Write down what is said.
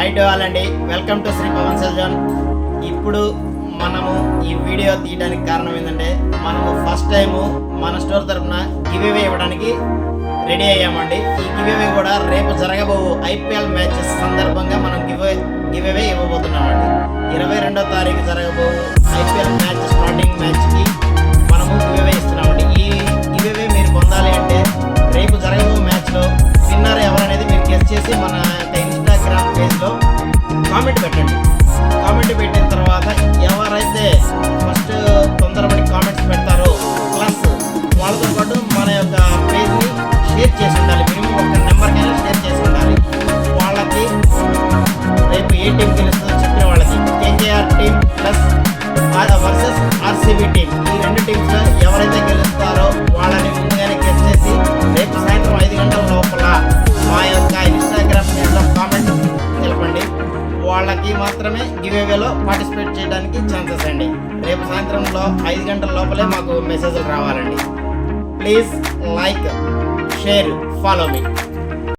High to all అండి, welcome to Shri Pawan సెల్జోన్. ఇప్పుడు మనము ఈ వీడియో తీయడానికి కారణం ఏంటంటే, మనము ఫస్ట్ టైము మన స్టోర్ తరఫున గివ్అవే ఇవ్వడానికి రెడీ అయ్యామండి. ఈ గివ్అవే కూడా రేపు జరగబోవు ఐపీఎల్ మ్యాచెస్ సందర్భంగా మనం గివ్అవే ఇవ్వబోతున్నామండి. 22వ తారీఖు జరగబోవు ఐపీఎల్ మ్యాచ్ స్టార్టింగ్ మ్యాచ్కి మనము గివ్అవే ఇస్తున్నామండి. ఈ గివ్అవే మీరు పొందాలి అంటే రేపు జరగబోవు మ్యాచ్లో విన్నర్ ఎవరనేది మీరు గెస్ చేసి మన ఇన్స్టాగ్రామ్ పేజ్లో కామెంట్ పెట్టండి. కామెంట్ పెట్టిన తర్వాత ఎవరైతే ఫస్ట్ తొందరపడి కామెంట్స్ పెడతారో ప్లస్ వాళ్ళతో పాటు మన యొక్క పేజ్ని షేర్ చేసి ఉండాలి. మినిమం ఒక నెంబర్కైనా షేర్ చేసి ఉండాలి. వాళ్ళకి రేపు ఏ టీం గెలుస్తుందో చెప్పిన వాళ్ళకి KKR team plus versus RCB team, ఈ రెండు టీమ్స్లో ఎవరైతే గెలుస్తారో వాళ్ళని ముందుగానే గెస్ చేసి రేపు సాయంత్రం 5 గంటల లోపల మా యొక్క ఇన్స్టాగ్రామ్ పేజ్లో కామెంట్ తెలపండి. వాళ్ళకి మాత్రమే గివ్అవేలో పార్టిసిపేట్ చేయడానికి ఛాన్సెస్ అండి. రేపు సాయంత్రంలో 5 గంటల లోపలే మాకు మెసేజ్లు రావాలండి. Please like, share, follow me.